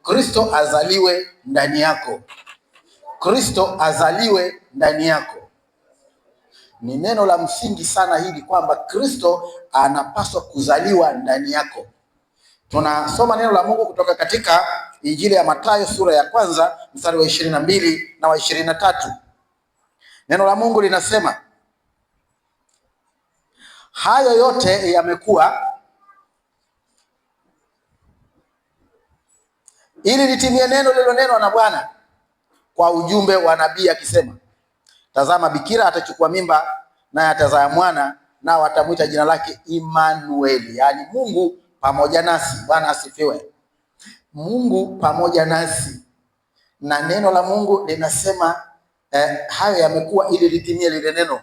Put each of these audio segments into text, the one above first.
Kristo azaliwe ndani yako. Kristo azaliwe ndani yako. Ni neno la msingi sana hili, kwamba Kristo anapaswa kuzaliwa ndani yako. Tunasoma neno la Mungu kutoka katika Injili ya Mathayo sura ya 1 mstari wa 22 na wa 23. Neno la Mungu linasema, hayo yote yamekuwa ili litimie neno lililonenwa na Bwana kwa ujumbe wa nabii akisema, tazama, bikira atachukua mimba, naye atazaa mwana, nao atamwita jina lake Imanueli, yaani Mungu pamoja nasi. Bwana asifiwe. Mungu pamoja nasi. Na neno la Mungu linasema hayo yamekuwa ili litimie lile neno.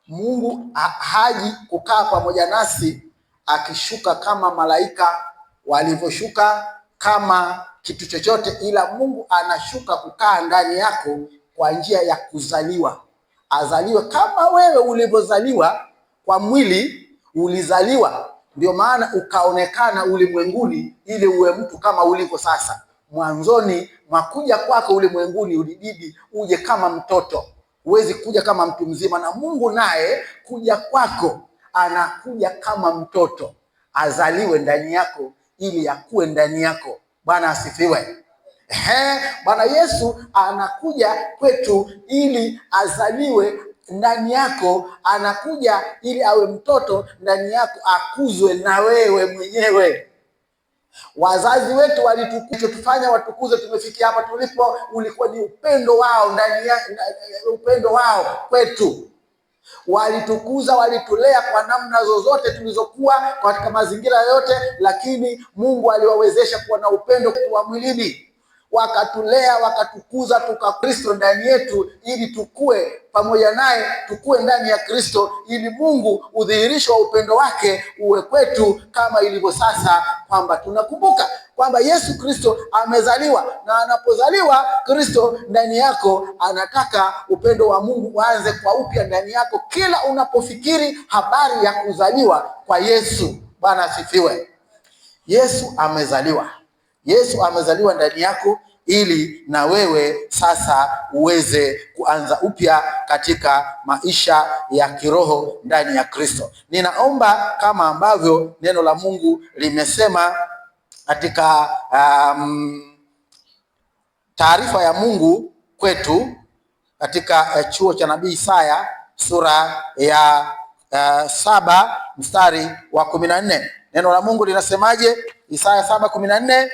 Mungu haji kukaa pamoja nasi akishuka kama malaika walivyoshuka, kama kitu chochote, ila Mungu anashuka kukaa ndani yako kwa njia ya kuzaliwa. Azaliwe kama wewe ulivyozaliwa kwa mwili, ulizaliwa ndio maana ukaonekana ulimwenguni ili uwe mtu kama ulivyo sasa. Mwanzoni mwakuja kwako ulimwenguni ulibidi uje kama mtoto, huwezi kuja kama mtu mzima. Na Mungu naye kuja kwako anakuja kama mtoto, azaliwe ndani yako ili akue ndani yako. Bwana asifiwe. Bwana Yesu anakuja kwetu ili azaliwe ndani yako, anakuja ili awe mtoto ndani yako, akuzwe na wewe mwenyewe. Wazazi wetu walitufanya watukuze, tumefikia hapa tulipo, ulikuwa ni upendo wao ndani ya upendo wao kwetu. Walitukuza, walitulea kwa namna zozote tulizokuwa katika mazingira yote, lakini Mungu aliwawezesha kuwa na upendo wa mwilini. Wakatulea, wakatukuza, Kristo ndani yetu ili tukue pamoja naye, tukue ndani ya Kristo, ili Mungu udhihirisho wa upendo wake uwe kwetu kama ilivyo sasa, kwamba tunakumbuka kwamba Yesu Kristo amezaliwa, na anapozaliwa Kristo ndani yako, anataka upendo wa Mungu uanze kwa upya ndani yako kila unapofikiri habari ya kuzaliwa kwa Yesu. Bwana asifiwe. Yesu amezaliwa. Yesu amezaliwa ndani yako ili na wewe sasa uweze kuanza upya katika maisha ya kiroho ndani ya Kristo. Ninaomba kama ambavyo neno la Mungu limesema katika taarifa ya Mungu kwetu katika chuo cha nabii Isaya sura ya 7 mstari wa 14. Neno la Mungu linasemaje? Isaya 7:14.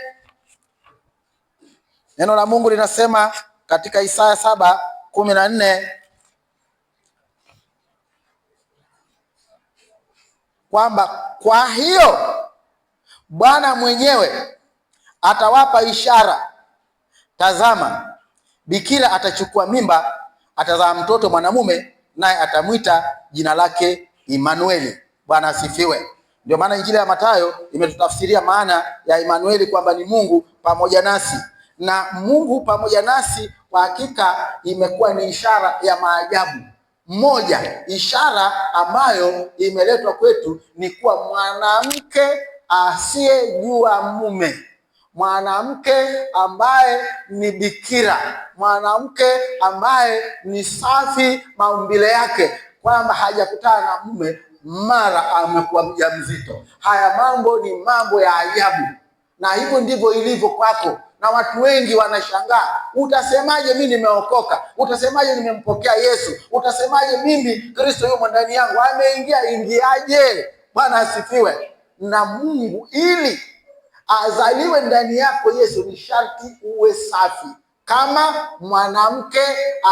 Neno la Mungu linasema katika Isaya 7:14 kwamba kwa hiyo Bwana mwenyewe atawapa ishara, tazama, bikira atachukua mimba, atazaa mtoto mwanamume, naye atamwita jina lake Imanueli. Bwana asifiwe. Ndio maana Injili ya Mathayo imetutafsiria maana ya Imanueli kwamba ni Mungu pamoja nasi. Na Mungu pamoja nasi kwa hakika imekuwa ni ishara ya maajabu. Moja, ishara ambayo imeletwa kwetu ni kuwa mwanamke asiyejua mume, mwanamke ambaye ni bikira, mwanamke ambaye ni safi maumbile yake, kwamba hajakutana na mume mara amekuwa mjamzito. Haya mambo ni mambo ya ajabu, na hivyo ndivyo ilivyo kwako. Na watu wengi wanashangaa, utasemaje mimi nimeokoka? Utasemaje nimempokea Yesu? Utasemaje mimi Kristo yumo ndani yangu? Ingiaje? Bwana asifiwe. Na Mungu ili azaliwe ndani yako Yesu ni sharti uwe safi kama mwanamke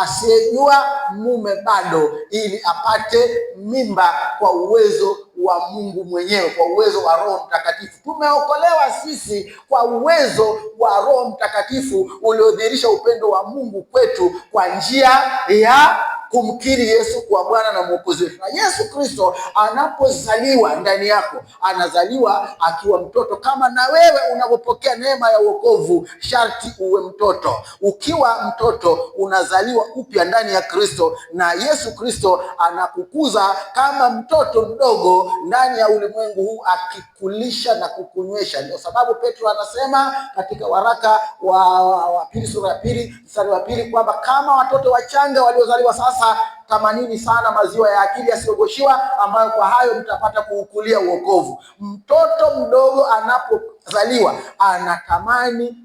asiyejua mume bado, ili apate mimba kwa uwezo wa Mungu mwenyewe, kwa uwezo wa Roho Mtakatifu. Tumeokolewa sisi kwa uwezo wa Roho Mtakatifu uliodhihirisha upendo wa Mungu kwetu kwa njia ya kumkiri Yesu kuwa Bwana na Mwokozi wetu. Na Yesu Kristo anapozaliwa ndani yako, anazaliwa akiwa mtoto, kama na wewe unapopokea neema ya wokovu sharti uwe mtoto. Ukiwa mtoto unazaliwa upya ndani ya Kristo, na Yesu Kristo anakukuza kama mtoto mdogo ndani ya ulimwengu huu, akikulisha na kukunywesha. Ndio sababu Petro anasema katika waraka wa pili sura ya pili mstari wa pili kwamba kama watoto wachanga waliozaliwa sasa, tamanini sana maziwa ya akili yasiyogoshiwa, ambayo kwa hayo mtapata kuukulia uokovu. Mtoto mdogo anapozaliwa anatamani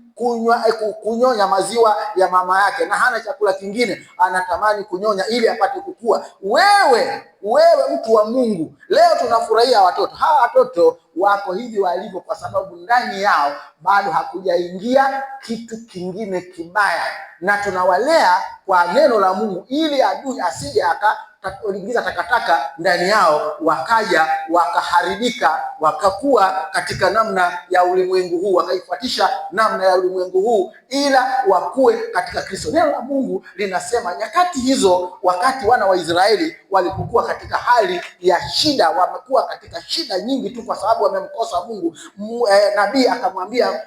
kunyonya maziwa ya mama yake, na hana chakula kingine, anatamani kunyonya ili apate kukua. Wewe mtu wa Mungu, leo tunafurahia watoto hawa. Watoto wako hivi walivyo kwa sababu ndani yao bado hakujaingia kitu kingine kibaya, na tunawalea kwa neno la Mungu ili adui asije akaingiza takataka ndani yao, wakaja wakaharibika, wakakuwa katika namna ya ulimwengu huu, wakaifuatisha namna ya ulimwengu huu, ila wakue katika Kristo. Neno la Mungu linasema nyakati hizo, wakati wana wa Israeli walipokuwa katika hali ya shida, wamekuwa katika shida nyingi tu kwa sababu wamemkosa Mungu. Nabii akamwambia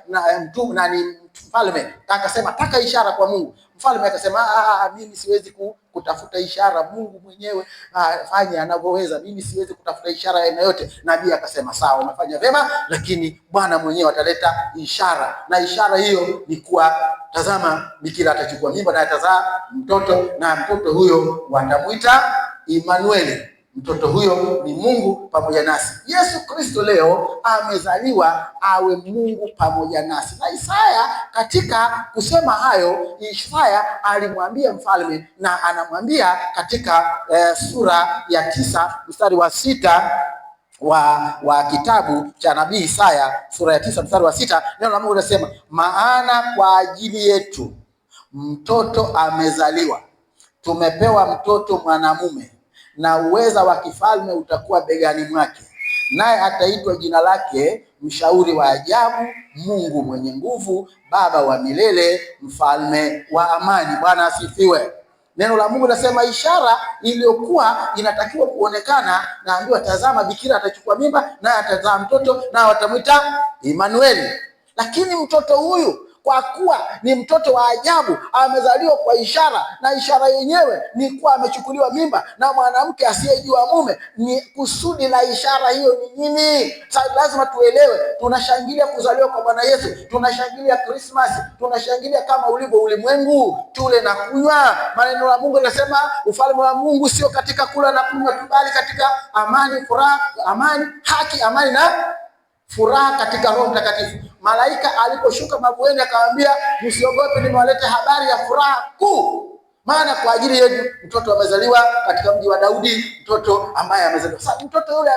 mfalme, akasema taka ishara kwa Mungu. Mfalme akasema mimi siwezi kutafuta ishara, Mungu mwenyewe afanye anavyoweza, mimi siwezi kutafuta ishara aina yote. Nabii akasema sawa, umefanya vyema, lakini Bwana mwenyewe ataleta ishara, na ishara hiyo ni kuwa, tazama, bikira atachukua mimba na atazaa mtoto, na mtoto huyo watamuita Imanueli. Mtoto huyo ni Mungu pamoja nasi. Yesu Kristo leo amezaliwa awe Mungu pamoja nasi. Na Isaya katika kusema hayo, Isaya alimwambia mfalme, na anamwambia katika sura ya 9 mstari wa 6 wa kitabu cha nabii Isaya sura ya 9 mstari wa 6, neno la Mungu linasema, maana kwa ajili yetu mtoto amezaliwa, tumepewa mtoto mwanamume, na uweza wa kifalme utakuwa begani mwake, naye ataitwa jina lake Mshauri wa Ajabu, Mungu mwenye nguvu, Baba wa milele, Mfalme wa amani. Bwana asifiwe. Neno la Mungu linasema ishara iliyokuwa inatakiwa kuonekana, naambiwa tazama, bikira atachukua mimba naye atazaa mtoto, na watamwita Imanueli. Lakini mtoto huyu kwa kuwa ni mtoto wa ajabu, amezaliwa kwa ishara, na ishara yenyewe ni kuwa amechukuliwa mimba na mwanamke asiyejua mume. Ni kusudi la ishara hiyo ni nini? Sasa lazima tuelewe. Tunashangilia kuzaliwa kwa Bwana Yesu, tunashangilia Christmas, tunashangilia kama ulivyo ulimwengu, tule na kunywa. Maneno ya Mungu yanasema ufalme wa Mungu sio katika kula na kunywa tu, bali katika amani, furaha, amani, haki, amani na furaha katika Roho Mtakatifu. Malaika aliposhuka mavueni akamwambia, msiogope, nimewaleta habari ya furaha kuu, maana kwa ajili yetu mtoto amezaliwa katika mji wa Daudi, mtoto ambaye amezaliwa. Sasa mtoto yule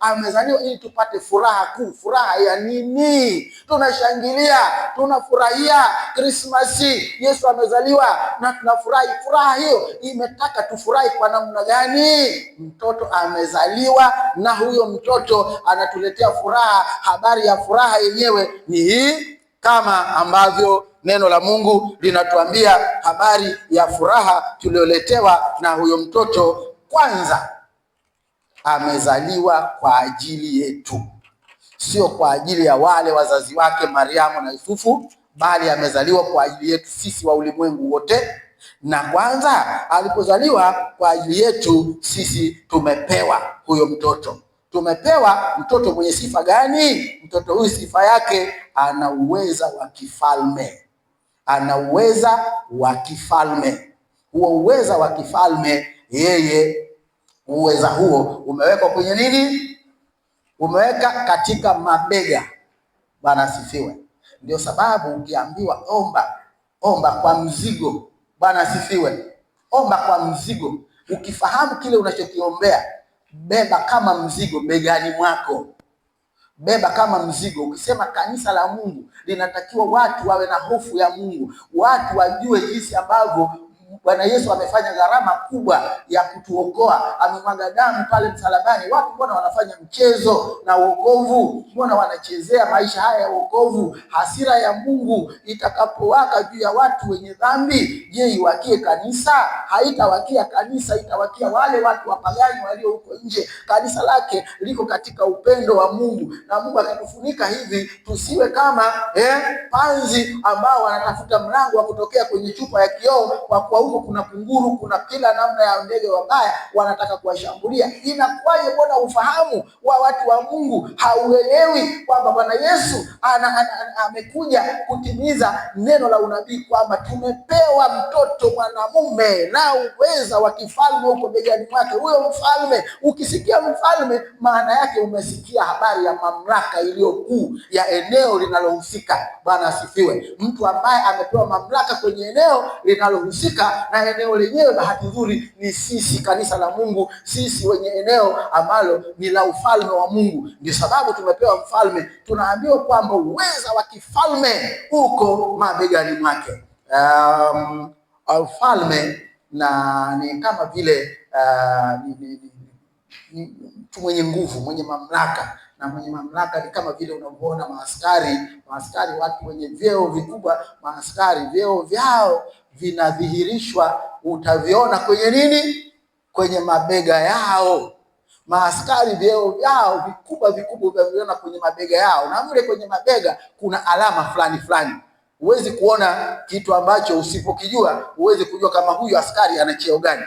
amezaliwa ili tupate furaha kuu. Furaha ya nini? Tunashangilia, tunafurahia Krismasi, Yesu amezaliwa na tunafurahi. Furaha hiyo imetaka tufurahi kwa namna gani? Mtoto amezaliwa, na huyo mtoto anatuletea furaha. Habari ya furaha yenyewe ni hii, kama ambavyo neno la Mungu linatuambia habari ya furaha tulioletewa na huyo mtoto. Kwanza, amezaliwa kwa ajili yetu, sio kwa ajili ya wale wazazi wake Mariamu na Yusufu, bali amezaliwa kwa ajili yetu sisi wa ulimwengu wote. Na kwanza alipozaliwa kwa ajili yetu sisi, tumepewa huyo mtoto. Tumepewa mtoto mwenye sifa gani? Mtoto huyu sifa yake, ana uweza wa kifalme. Ana uweza wa kifalme. Huo uweza wa kifalme, yeye uweza huo umewekwa kwenye nini? Umeweka katika mabega. Bwana asifiwe. Ndio sababu ukiambiwa omba kwa mzigo. Bwana asifiwe. Omba kwa mzigo. Ukifahamu kile unachokiombea, beba kama mzigo begani mwako. Beba kama mzigo. Ukisema kanisa la Mungu linatakiwa watu wawe na hofu ya Mungu, watu wajue jinsi ambavyo Bwana Yesu amefanya gharama kubwa ya kutuokoa, amemwaga damu pale msalabani. Watu mbona wanafanya mchezo na wokovu? Mbona wanachezea maisha haya ya wokovu? Hasira ya Mungu itakapowaka juu ya watu wenye dhambi, je, iwakie kanisa? Haitawakia kanisa, itawakia wale watu wapagani walio huko nje. Kanisa lake liko katika upendo wa Mungu, na Mungu akitufunika hivi tusiwe kama panzi ambao wanatafuta mlango wa kutokea kwenye chupa ya kioo, kwa kuwa huko kuna kunguru, kuna kila namna ya ndege wabaya wanataka kuwashambulia. Inakuwaje? Mbona ufahamu wa watu wa Mungu hauelewi kwamba Bwana Yesu amekuja kutimiza neno la unabii kwamba tumepewa mtoto mwanamume na uweza wa kifalme huko begani mwake. Huyo mfalme, ukisikia mfalme, maana yake umesikia habari ya mamlaka iliyo kuu ya eneo linalohusika. Bwana asifiwe. Mtu ambaye amepewa mamlaka kwenye eneo linalohusika, na eneo lenyewe bahati nzuri ni sisi, kanisa la Mungu, sisi wenye eneo ambalo ni la ufalme wa Mungu. Ndio sababu tumepewa mfalme. Tunaambiwa kwamba uweza wa kifalme uko mabegani mwake. Ufalme na ni kama vile mtu mwenye nguvu, mwenye mamlaka, na mwenye mamlaka ni kama vile unavyoona maaskari, watu wenye vyeo vikubwa. Maaskari vyeo vyao vinadhihirishwa, utaviona kwenye nini? Kwenye mabega yao. Maaskari vyeo vyao vikubwa utaviona kwenye mabega yao, na mle kwenye mabega kuna alama fulani. Huwezi kuona kitu ambacho usipokijua, huwezi kujua kama huyu askari ana cheo gani.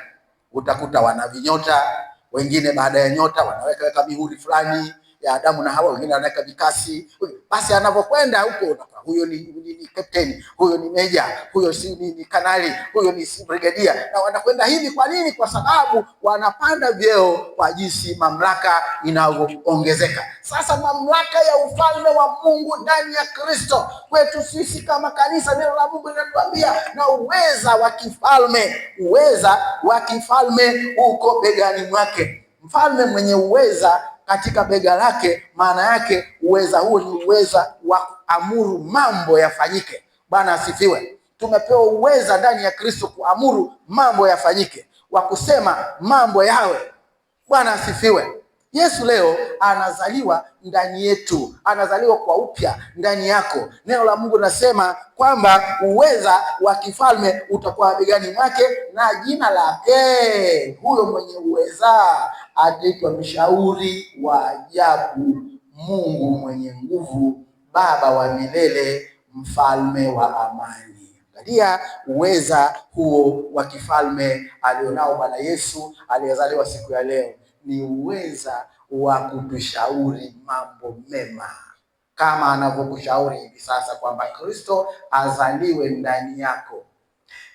Utakuta wana vinyota, wengine baada ya nyota wanaweka mihuri fulani ya Adamu na Hawa, wengine wanaweka vikasi. Basi anavyokwenda huko, huyo ni captain, huyo ni meja, huyo ni kanali, huyo ni brigadia, na wanakwenda hivi. Kwa nini? Kwa sababu wanapanda vyeo kwa jinsi mamlaka inavyoongezeka. Sasa mamlaka ya ufalme wa Mungu ndani ya Kristo kwetu sisi kama kanisa, neno la Mungu linatuambia, na uweza wa kifalme uko begani mwake. Mfalme mwenye uweza katika bega lake, maana yake uweza huo ni uweza wa kuamuru mambo yafanyike. Bwana asifiwe. Tumepewa uweza ndani ya Kristo kuamuru mambo yafanyike, wa kusema mambo yawe. Bwana asifiwe. Yesu leo anazaliwa ndani yetu, anazaliwa kwa upya ndani yako. Neno la Mungu linasema kwamba uweza wa kifalme utakuwa begani mwake, na jina lake huyo mwenye uweza ataitwa Mshauri wa Ajabu, Mungu mwenye nguvu, Baba wa milele, Mfalme wa amani. Angalia uweza huo wa kifalme alionao Bwana Yesu aliyezaliwa siku ya leo. Ni uweza wa kutushauri mambo mema, kama anavyokushauri hivi sasa kwamba Kristo azaliwe ndani yako.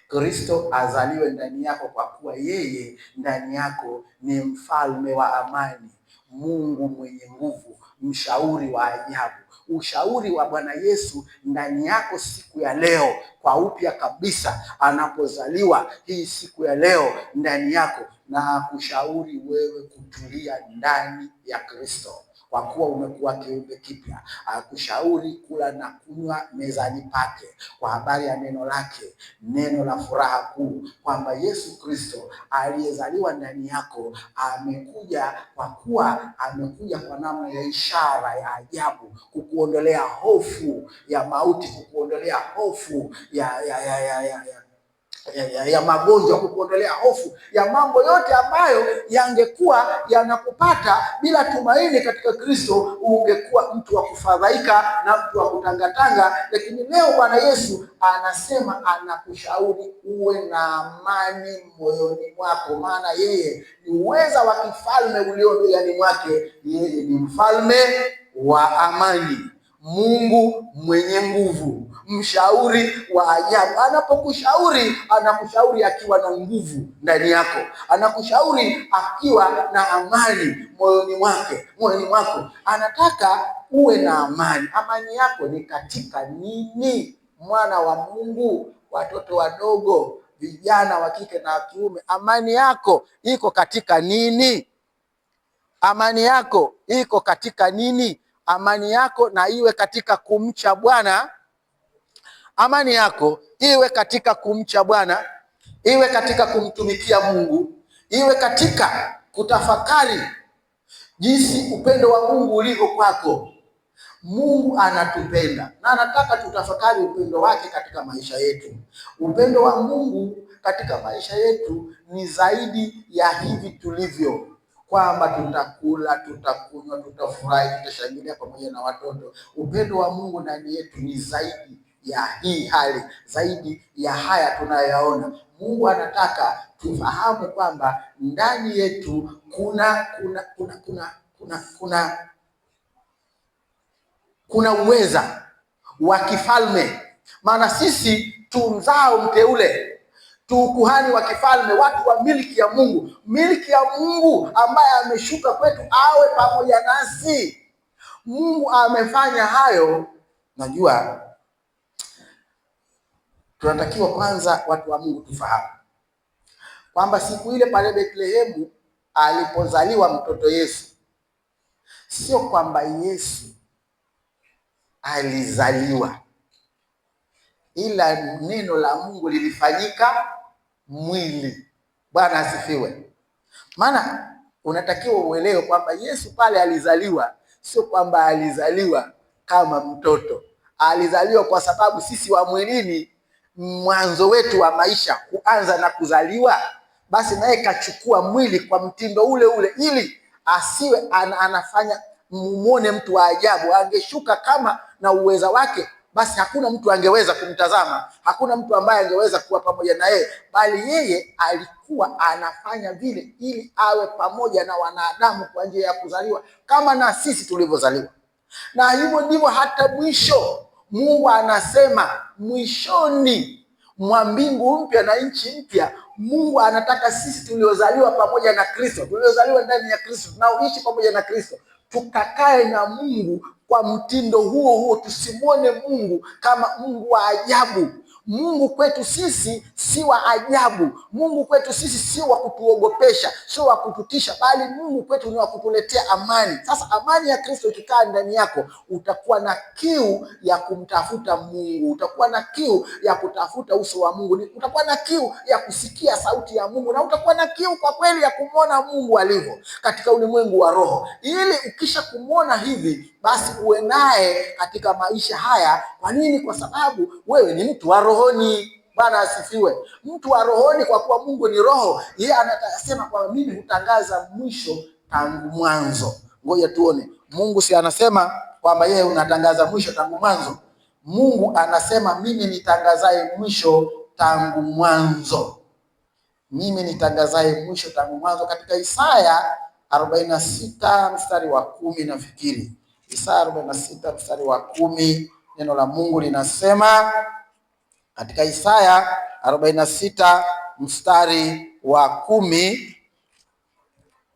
Kristo azaliwe ndani yako, kwa kuwa yeye ndani yako ni mfalme wa amani, Mungu mwenye nguvu, mshauri wa ajabu. Ushauri wa Bwana Yesu ndani yako siku ya leo kwa upya kabisa, anapozaliwa hii siku ya leo ndani yako, na kushauri wewe kutulia ndani ya Kristo, kwa kuwa umekuwa kiumbe kipya. Akushauri kula na kunywa mezani pake, kwa habari ya neno lake, neno la furaha kuu, kwamba Yesu Kristo aliyezaliwa ndani yako amekuja, kwa kuwa amekuja kwa namna ya ishara ya ajabu, kukuondolea hofu ya mauti, kukuondolea hofu ya magonjwa, kukuondolea hofu ya mambo yote ambayo yangekuwa yanakupata bila tumaini katika Kristo. Ungekuwa mtu wa kufadhaika na mtu wa kutangatanga, lakini leo Bwana Yesu anasema, anakushauri uwe na amani moyoni mwako, maana yeye ni uweza wa kifalme ulio begani mwake. Yeye ni mfalme wa amani, Mungu mwenye nguvu, mshauri wa ajabu. Anapokushauri, anakushauri akiwa na nguvu ndani yako, anakushauri akiwa na amani moyoni mwako. Anataka uwe na amani. Amani yako ni katika nini? Mwana wa Mungu, watoto wadogo, vijana wa kike na wa kiume, amani yako iko katika nini? Amani yako iko katika nini? Amani yako na iwe katika kumcha Bwana. Amani yako iwe katika kumcha Bwana. iwe katika kumtumikia Mungu, iwe katika kutafakari jinsi upendo wa Mungu ulivyo kwako. Mungu anatupenda na anataka tutafakari upendo wake katika maisha yetu. Upendo wa Mungu katika maisha yetu ni zaidi ya hivi tulivyo, kwamba tutakula, tutakunywa, tutafurahi, tutashangilia pamoja na watoto. Upendo wa Mungu ndani yetu ni zaidi ya hii hali, zaidi ya haya tunayoyaona. Mungu anataka tufahamu kwamba ndani yetu kuna uweza wa kifalme, maana sisi tu mzao mteule, tu kuhani wa kifalme, watu wa miliki ya Mungu, miliki ya Mungu ambaye ameshuka kwetu awe pamoja nasi. Mungu amefanya hayo. Najua tunatakiwa kwanza, watu wa Mungu, tufahamu kwamba siku ile pale Bethlehemu alipozaliwa mtoto Yesu, sio kwamba Yesu alizaliwa, ila neno la Mungu lilifanyika mwili. Bwana asifiwe. Maana unatakiwa uelewe kwamba Yesu pale alizaliwa, sio kwamba alizaliwa kama mtoto. Alizaliwa kwa sababu sisi wa mwilini, mwanzo wetu wa maisha kuanza na kuzaliwa, basi naye kachukua mwili kwa mtindo ule ule, ili asiwe anafanya muone mtu wa ajabu. Angeshuka kama na uweza wake, basi hakuna mtu angeweza kumtazama, hakuna mtu ambaye angeweza kuwa pamoja na yeye, bali yeye alikuwa anafanya vile ili awe pamoja na wanadamu kwa njia ya kuzaliwa kama na sisi tulivyozaliwa. Na hivyo ndivyo hata mwisho Mungu anasema, mwishoni mwa mbingu mpya na nchi mpya, Mungu anataka sisi tuliozaliwa pamoja na Kristo, tuliozaliwa ndani ya Kristo, tunaoishi pamoja na Kristo, tukakae na Mungu kwa mtindo huo huo. Tusimwone Mungu kama Mungu wa ajabu. Mungu kwetu sisi si wa ajabu. Mungu kwetu sisi si wa kutuogopesha, sio wa kututisha, bali Mungu kwetu ni wa kutuletea amani. Sasa amani ya Kristo ikikaa ndani yako, utakuwa na kiu ya kumtafuta Mungu, utakuwa na kiu ya kutafuta uso wa Mungu, utakuwa na kiu ya kusikia sauti ya Mungu, na utakuwa na kiu kwa kweli ya kumwona Mungu alivyo katika ulimwengu wa roho. Ili ukisha kumwona hivi, basi uwe naye katika maisha haya. Kwa nini? Kwa sababu wewe ni mtu wa rohoni. Bwana asifiwe. Mtu wa rohoni, kwa kuwa Mungu ni roho. Yeye anasema kwamba mimi hutangaza mwisho tangu mwanzo. Ngoja tuone. Mungu si anasema kwamba yeye unatangaza mwisho tangu mwanzo? Mungu anasema mimi nitangazaye mwisho tangu mwanzo. Mimi nitangazaye mwisho tangu mwanzo, katika Isaya 46 mstari wa 10 nafikiri. Isaya 46 mstari wa 10, neno la Mungu linasema, katika Isaya 46 mstari wa 10,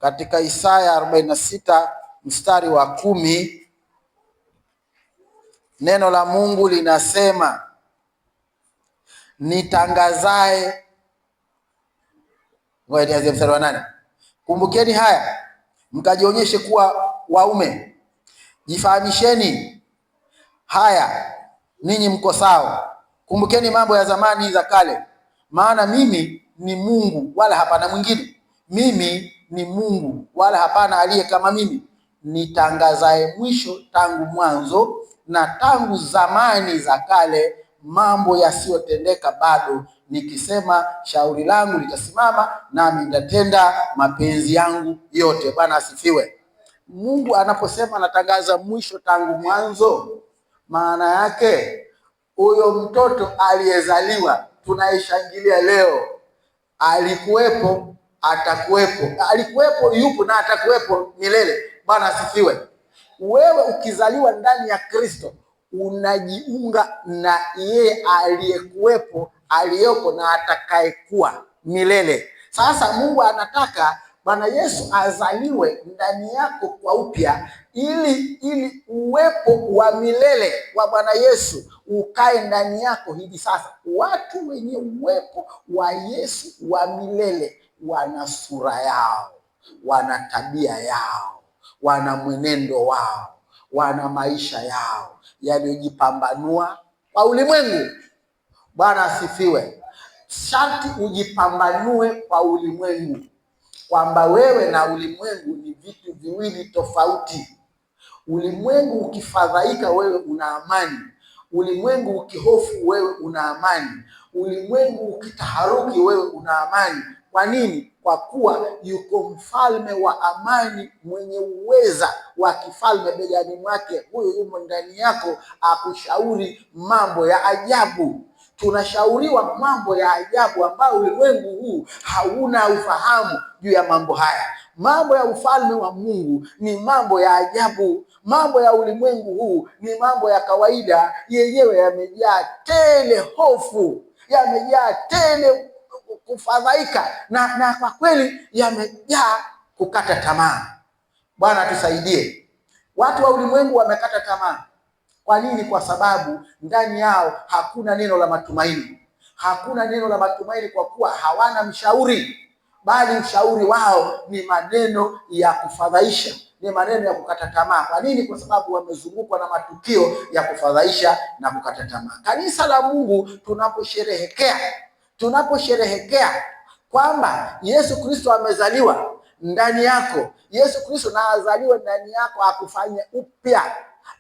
katika Isaya 46 mstari wa 10, neno la Mungu linasema, nitangazaye, ngoja nianze mstari wa 8. Kumbukeni haya mkajionyeshe kuwa waume, jifahamisheni haya ninyi mkosao, kumbukeni mambo ya zamani za kale, maana mimi ni Mungu wala hapana mwingine, mimi ni Mungu wala hapana aliye kama mimi, nitangazaye mwisho tangu mwanzo, na tangu zamani za kale mambo yasiyotendeka bado, nikisema shauri langu litasimama, nami nitatenda mapenzi yangu yote. Bwana asifiwe. Mungu anaposema anatangaza mwisho tangu mwanzo, maana yake huyo mtoto aliyezaliwa tunayeshangilia leo alikuwepo, atakuwepo, alikuwepo, yupo na atakuwepo milele. Bwana asifiwe. Wewe ukizaliwa ndani ya Kristo unajiunga na yeye aliyekuwepo, aliyoko na atakayekuwa milele. Sasa Mungu anataka Bwana Yesu azaliwe ndani yako kwa upya, ili uwepo wa milele wa Bwana Yesu ukae ndani yako hivi sasa. Watu wenye uwepo wa Yesu wa milele wana sura yao, wana tabia yao, wana mwenendo wao, wana maisha yao yaliyojipambanua kwa ulimwengu. Bwana asifiwe. sharti ujipambanue kwa ulimwengu, kwamba wewe na ulimwengu ni vitu viwili tofauti. Ulimwengu ukifadhaika, wewe una amani. Ulimwengu ukihofu, wewe una amani. Ulimwengu ukitaharuki, wewe una amani. Kwa nini? Kwa kuwa yuko mfalme wa amani mwenye uweza wa kifalme begani mwake. Huyo yumo ndani yako, akushauri mambo ya ajabu. Tunashauriwa mambo ya ajabu ambayo ulimwengu huu hauna ufahamu juu ya mambo haya. Mambo ya ufalme wa Mungu ni mambo ya ajabu. Mambo ya ulimwengu huu ni mambo ya kawaida, yenyewe yamejaa tele hofu, yamejaa tele kufadhaika, na kwa kweli yamejaa kukata tamaa. Bwana tusaidie. Watu wa ulimwengu wamekata tamaa. Kwa nini? Kwa sababu ndani yao hakuna neno la matumaini. Hakuna neno la matumaini kwa kuwa hawana mshauri, bali ushauri wao ni maneno ya kufadhaisha, ni maneno ya kukata tamaa. Kwa nini? Kwa sababu wamezungukwa na matukio ya kufadhaisha na kukata tamaa. Kanisa la Mungu, tunaposherehekea kwamba Yesu Kristo amezaliwa ndani yako, Yesu Kristo na azaliwe ndani yako, akufanye upya,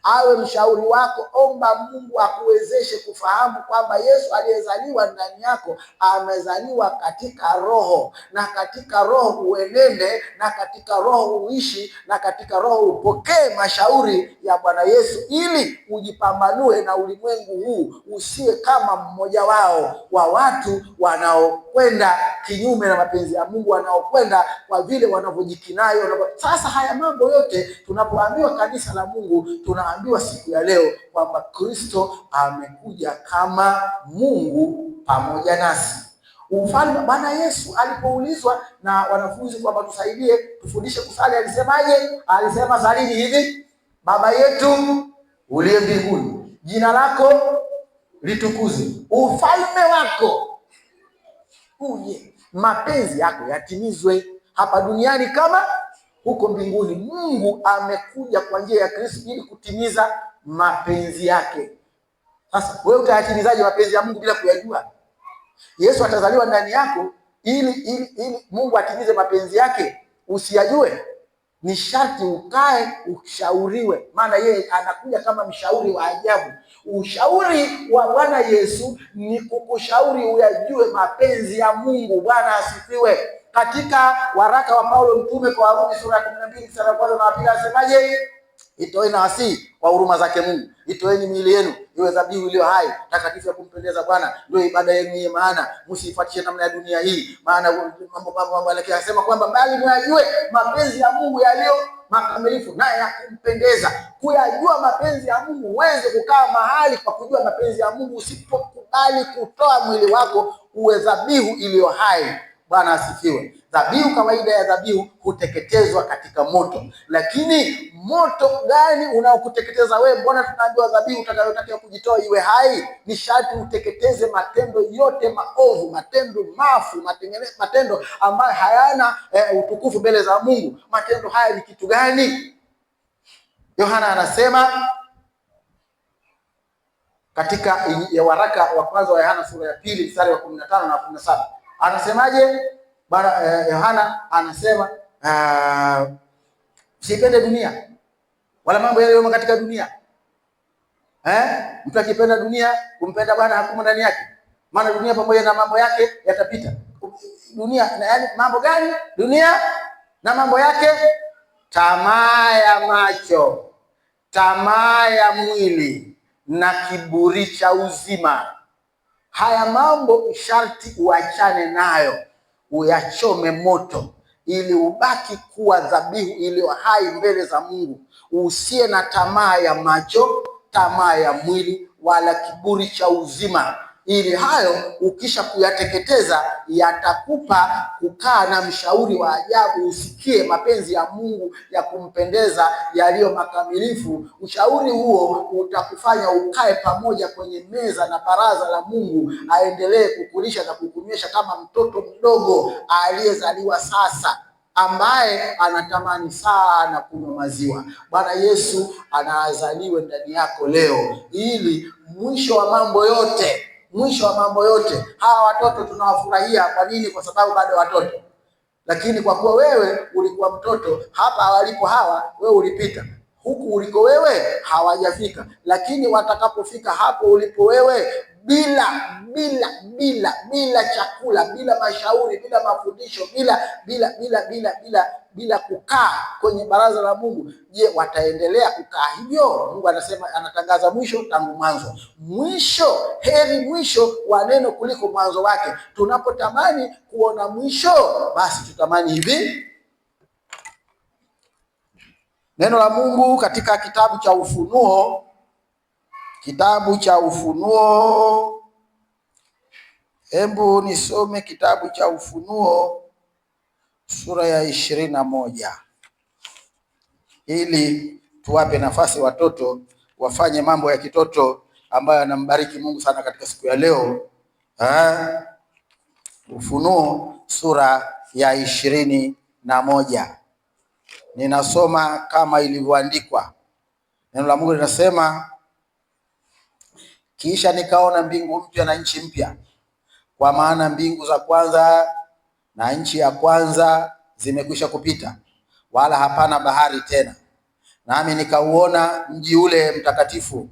awe mshauri wako. Omba Mungu akuwezeshe kufahamu kwamba Yesu aliyezaliwa ndani yako amezaliwa katika Roho, na katika Roho uenende, na katika Roho uishi, na katika Roho upokee mashauri ya Bwana Yesu, ili ujipambanue na ulimwengu huu, usiwe kama mmoja wao wa watu wanaokwenda kinyume na mapenzi ya Mungu, wanaokwenda kwa vile wanavyojikinai. Sasa haya mambo yote tunapoambiwa kanisa la Mungu, tunaambiwa siku ya leo kwamba Kristo amekuja kama Mungu pamoja nasi. Ufalme, Bwana Yesu alipoulizwa na wanafunzi kwamba tusaidie, tufundishe kusali, alisemaje? Alisema, salini hivi: Baba yetu uliye mbinguni, jina lako litukuzwe, ufalme wako uje, mapenzi yako yatimizwe hapa duniani kama huko mbinguni. Mungu amekuja kwa njia ya Kristo ili kutimiza mapenzi yake. Sasa wewe utayatimizaje mapenzi ya Mungu bila kuyajua? Yesu atazaliwa ndani yako ili Mungu atimize mapenzi yake, usiyajue? Ni sharti ukae ushauriwe, maana yeye anakuja kama mshauri wa ajabu. Ushauri wa Bwana Yesu ni kukushauri uyajue mapenzi ya Mungu. Bwana asifiwe. Katika waraka wa Paulo mtume kwa Warumi sura ya 12 mstari wa 1 na 2 asemaje? Itoeni nawasihi kwa huruma zake Mungu, itoeni miili yenu iwe dhabihu iliyo hai, takatifu, ya kumpendeza Bwana, ndio ibada yenu yenye maana. Msifuatishe namna ya dunia hii, maana mambo yake anasema kwamba bali mwajue mapenzi ya Mungu yaliyo makamilifu na ya kumpendeza. Kuyajua mapenzi ya Mungu, uweze kukaa mahali kwa kujua mapenzi ya Mungu, usipokubali kutoa mwili wako uwe dhabihu iliyo hai. Bwana asifiwe. Dhabihu, kawaida ya dhabihu huteketezwa katika moto, lakini moto gani unaokuteketeza wewe? Mbona tunaambiwa dhabihu utakayotakiwa kujitoa iwe hai? Ni sharti uteketeze matendo yote maovu, matendo mafu, matendo ambayo hayana utukufu mbele za Mungu. Matendo haya ni kitu gani? Yohana anasema katika waraka wa kwanza wa Yohana sura ya 2 mstari wa 15 na 17. Anasemaje? Yohana anasema usipende dunia wala mambo yaliyomo katika dunia. Mtu akipenda dunia, kumpenda Bwana hakumo ndani yake. Maana dunia pamoja na mambo yake yatapita. Dunia na yani mambo gani? Dunia na mambo yake: tamaa ya macho, tamaa ya mwili na kiburi cha uzima. Haya mambo sharti uachane nayo, uyachome moto, ili ubaki kuwa dhabihu iliyo hai mbele za Mungu. Usiye na tamaa ya macho, tamaa ya mwili, wala kiburi cha uzima, ili hayo ukisha kuyateketeza yatakupa kukaa na mshauri wa ajabu, usikie mapenzi ya Mungu ya kumpendeza yaliyo makamilifu. Ushauri huo utakufanya ukae pamoja kwenye meza na baraza la Mungu, aendelee kukulisha na kukunywesha kama mtoto mdogo aliyezaliwa sasa, ambaye anatamani sana kunywa maziwa. Bwana Yesu anaazaliwe ndani yako leo, ili mwisho wa mambo yote mwisho wa mambo yote. Hawa watoto tunawafurahia. Kwa nini? Kwa sababu bado watoto. Lakini kwa kuwa wewe ulikuwa mtoto, hapa walipo hawa wewe ulipita, huku uliko wewe hawajafika, lakini watakapofika hapo ulipo wewe, bila chakula, bila mashauri, bila mafundisho, bila kukaa kwenye baraza la Mungu, je, wataendelea kukaa hivyo? Mungu anasema, anatangaza mwisho tangu mwanzo. Mwisho, heri mwisho wa neno kuliko mwanzo wake. Tunapotamani kuona mwisho, basi tutamani hivi. Neno la Mungu katika kitabu cha Ufunuo, hebu nisome kitabu cha Ufunuo sura ya 21 ili tuwape nafasi watoto wafanye mambo ya kitoto ambayo yanambariki Mungu sana katika siku ya leo. Ufunuo sura ya 21. Ninasoma kama ilivyoandikwa. Neno la Mungu linasema, kisha nikaona mbingu mpya na nchi mpya, kwa maana mbingu za kwanza na nchi ya kwanza zimekwisha kupita, wala hapana bahari tena. Nami nikauona mji ule mtakatifu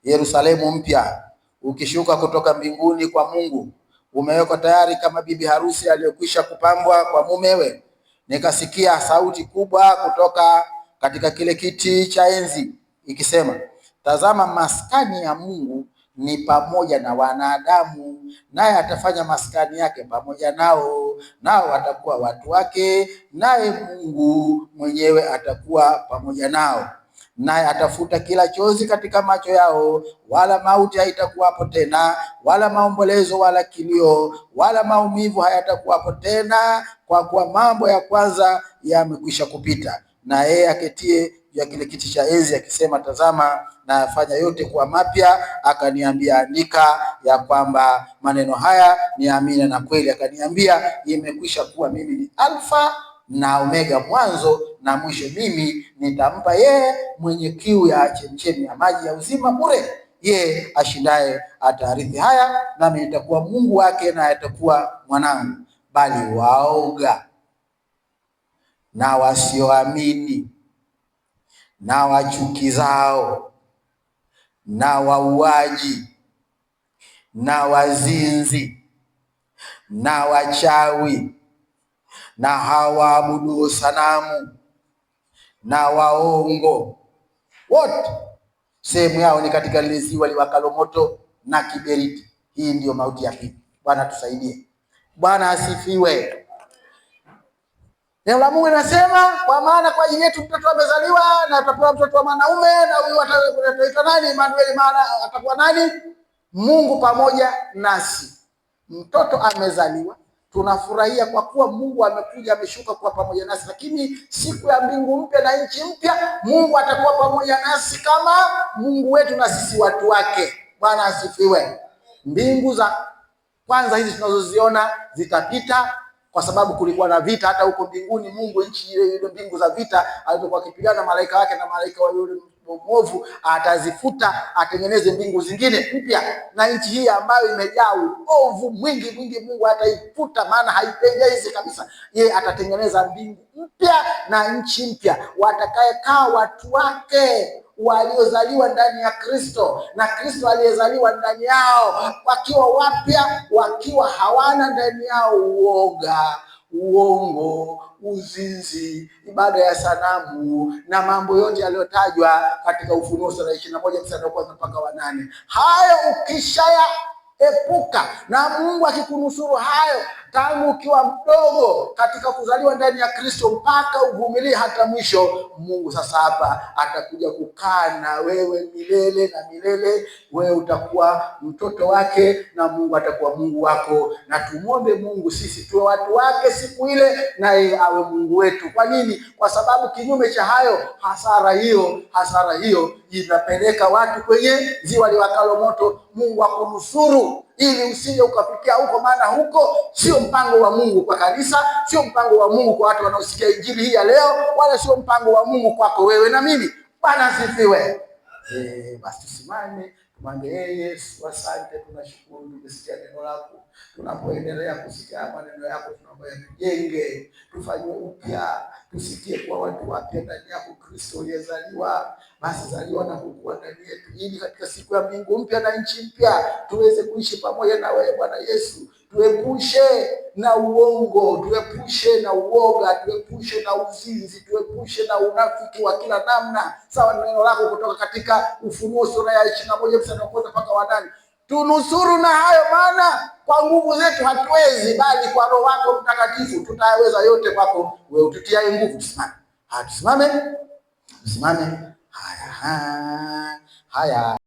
Yerusalemu mpya ukishuka kutoka mbinguni kwa Mungu, umewekwa tayari kama bibi harusi aliyokwisha kupambwa kwa mumewe. Nikasikia sauti kubwa kutoka katika kile kiti cha enzi ikisema, tazama, maskani ya Mungu ni pamoja na wanadamu, naye atafanya maskani yake pamoja nao, nao watakuwa watu wake, naye Mungu mwenyewe atakuwa pamoja nao. Naye atafuta kila chozi katika macho yao, wala mauti haitakuwapo tena, wala maombolezo, wala kilio, wala maumivu hayatakuwapo tena, kwa kuwa mambo ya kwanza yamekwisha kupita. Na yeye aketie ya kile kiti cha enzi akisema, tazama, na yafanya yote kuwa mapya. Akaniambia, andika ya kwamba maneno haya ni amina na kweli. Akaniambia, imekwisha kuwa. Mimi ni Alfa na Omega, mwanzo na mwisho. Mimi nitampa yeye mwenye kiu ya chemchemi ya maji ya uzima bure. Yeye ashindaye atarithi haya, nami nitakuwa Mungu wake, na atakuwa mwanangu. Bali waoga na wasioamini na wachukizao na wauaji na wazinzi na wachawi na hawaabuduo sanamu na waongo, wote sehemu yao ni katika lile ziwa liwakalo moto na kiberiti. Hii ndiyo mauti ya pili. Bwana tusaidie. Bwana asifiwe. Neno la Mungu linasema, kwa maana kwa ajili yetu mtoto amezaliwa, na atapewa mtoto wa mwanaume, na huyu ataitwa nani? Emmanuel. Maana atakuwa nani? Mungu pamoja nasi. Mtoto amezaliwa, tunafurahia kwa kuwa Mungu amekuja, ameshuka kuwa pamoja nasi. Lakini siku ya mbingu mpya na nchi mpya, Mungu atakuwa pamoja nasi kama Mungu wetu na sisi watu wake. Bwana asifiwe. Mbingu za kwanza hizi tunazoziona zitapita, kwa sababu kulikuwa na vita hata huko mbinguni. Mungu nchi ile mbingu za vita alipokuwa akipigana malaika wake na malaika wa yule mwovu, atazifuta, atengeneze mbingu zingine mpya. Na nchi hii ambayo imejaa uovu mwingi, Mungu ataifuta, maana haipendezi kabisa. Yeye atatengeneza mbingu mpya na nchi mpya, watakayekaa watu wake waliozaliwa ndani ya Kristo, na Kristo aliyezaliwa ndani yao, wakiwa wapya, wakiwa hawana ndani yao uoga, uongo, uzinzi, ibada ya sanamu na mambo yote yaliyotajwa katika Ufunuo sura ya 21 mstari wa 1 mpaka wa 8. Hayo ukishayaepuka na Mungu akikunusuru hayo tangu ukiwa mdogo katika kuzaliwa ndani ya Kristo mpaka uvumilie hata mwisho, Mungu sasa hapa atakuja kukaa na wewe milele na milele. Wewe utakuwa mtoto wake na Mungu atakuwa Mungu wako. Na tumwombe Mungu sisi tuwe watu wake siku ile, na yeye awe Mungu wetu. Kwa nini? Kwa sababu kinyume cha hayo, hasara hiyo inapeleka watu kwenye ziwa liwakalo moto. Mungu akunusuru ili usije ukafikia huko, maana huko sio mpango wa Mungu kwa kanisa, sio mpango wa Mungu kwa watu wanaosikia injili hii ya leo, wala sio mpango wa Mungu kwako wewe na mimi. Bwana asifiwe. Basi tusimame. Mwambie Yesu, asante, tunashukuru tumesikia neno lako. Tunapoendelea kusikia maneno yako, tunaomba tujenge, tufanye upya, tusikie kwa watu wapya ndani yako Kristo uliyezaliwa. Basi zaliwa na kukua ndani yetu, ili katika siku ya mbingu mpya na nchi mpya tuweze kuishi pamoja na wewe Bwana Yesu. Tuepushe na uongo, tuepushe na uoga, tuepushe na uzinzi, tuepushe na unafiki wa kila namna, sawa na neno lako kutoka katika Ufunuo sura ya 21 mstari wa 1 mpaka wa 8. Tunusuru na hayo, maana kwa nguvu zetu hatuwezi, bali kwa Roho wako Mtakatifu tutayaweza yote kwako wewe ututiaye nguvu. Tusimame. Tusimame. Haya.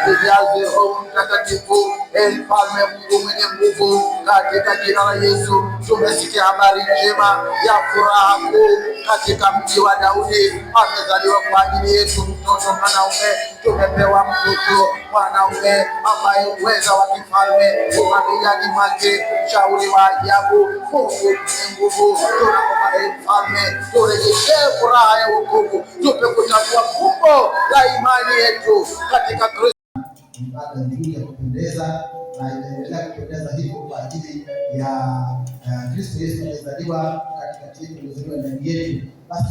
Tujaze Roho Mtakatifu, Mfalme Mungu mwenye nguvu, katika jina la Yesu. Tumesikia habari njema ya furaha kuu katika mji wa Daudi. Amezaliwa kwa ajili yetu mtoto mwanaume, tumepewa mtoto mwanaume ambaye uweza wa kifalme umabegani mwake, mshauri wa ajabu, Mungu mwenye nguvu. Tunaomba Mfalme, turejeshe furaha ya wokovu, tupe kutambua fumbo la imani yetu katika Kristo. Ibada nzuri ya kupendeza na inaendelea kupendeza hivyo kwa ajili ya Kristo Yesu aliyezaliwa katikati yetu, aliyezaliwa ndani yetu. Basi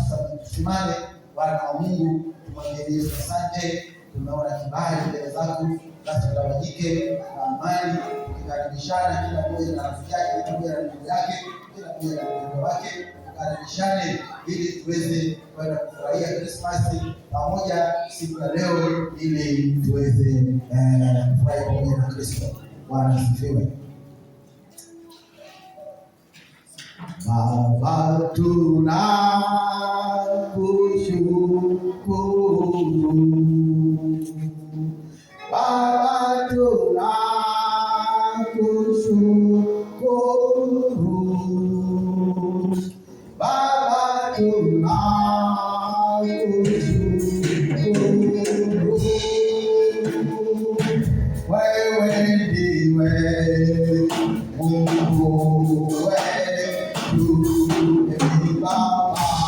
tusimame, wana wa Mungu, tumwambie Yesu asante. Tumeona kibali mbele zako, basi tutawajike na amani, tukikaribishana kila mmoja na rafiki yake, kila mmoja na ndugu yake, kila mmoja na mpendwa wake, tukaribishane ili tuweze kwenda kufurahia Krismasi pamoja siku ya leo, ili tuweze kufurahia pamoja na Kristo. Bwana asifiwe. Baba, tunakushukuru. Baba, tunakushukuru. Baba, tunakushukuru. Wewe ndiwe Mungu wetu, Baba.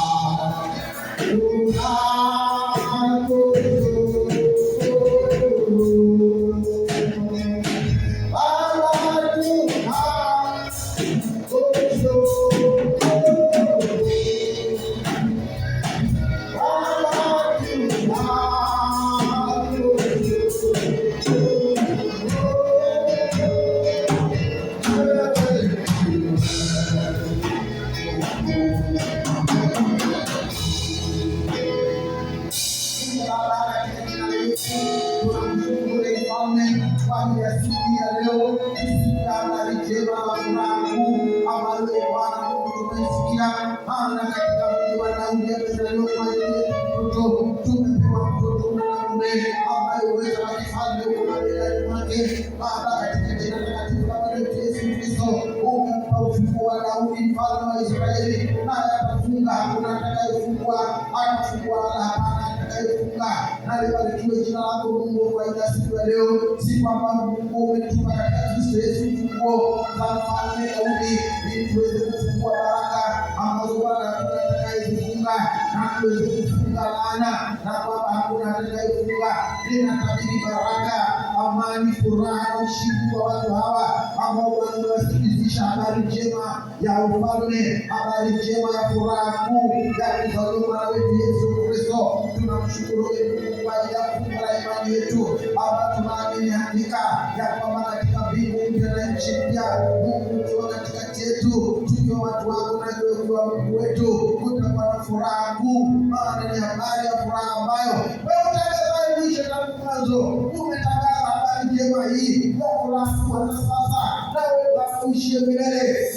Mfalme wa Israeli, naye atafunga, hakuna atakayefungwa, atafungwa wala hapana atakayefunga. Na libarikiwe jina lako Mungu kwa siku ya leo, siku ambayo Mungu umetupa katika Kristo Yesu funguo za Mfalme Daudi, ili tuweze kufungua baraka ambazo Bwana hakuna atakayezifunga, na tuweze kufunga laana na kwamba hakuna atakayefunga. Ninatabiri baraka, amani, furaha na ushindi kwa watu hawa ambao wanawasikilizisha habari njema ya ufalme, habari njema ya furaha kuu ya kuzaliwa na wetu Yesu Kristo. Tunamshukuru Mungu kwa ajili ya fungu la imani yetu, hapa tunaamini hakika ya kwamba katika mbingu mpya na nchi mpya, Mungu ukiwa katikati yetu, tukiwa watu wako na ukiwa Mungu wetu, kutakuwa na furaha kuu, maana ni habari ya furaha ambayo wewe utangazaye mwisho tangu mwanzo. Umetangaza habari njema hii ya furaha kuu hata sasa, nawe uishie milele.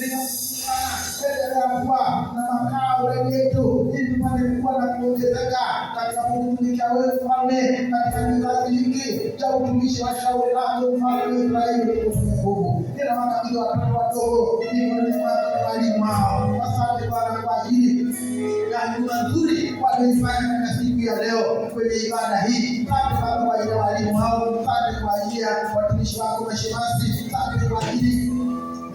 Endelea kuwa na makao ndani yetu, ili tupate kuwa na kuongezeka katika kutumikia wewe Mfalme, katika kizazi hiki cha utumishi wa shauri lako Mfalme Israeli. Mungu, ninawakabidhi watoto wadogo mikononi mwako na walimu wao. Asante Bwana kwa ajili ya huduma nzuri walioifanya katika siku ya leo kwenye ibada hii. Asante Bwana kwa ajili ya walimu wao, asante kwa ajili ya watumishi wako mashemasi, asante kwa ajili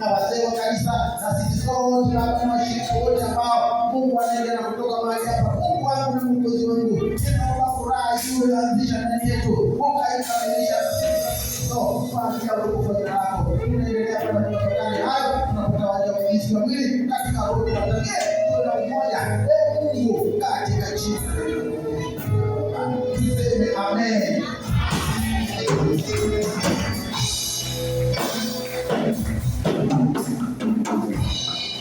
na wazee wa kanisa na sisi sote na washirika wote ambao Mungu anaendelea kutoka mahali hapa. Mungu wangu na Mwokozi wangu, ninaomba furaha iwe anzisha ndani yetu, ukaikamilisha kwa ajili ya utukufu wako. Tunaendelea kwa kutafakari hayo, tunapotawanya Mwenyezi Mungu katika roho ya Mungu, tuwe na umoja Mungu katika jina la Yesu. Tuseme amen.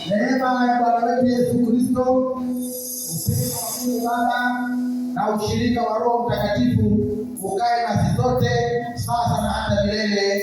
Neema ya Bwana wetu Yesu Kristo, upendo wa Mungu Baba na ushirika wa Roho Mtakatifu ukae nasi sote sasa na hata milele.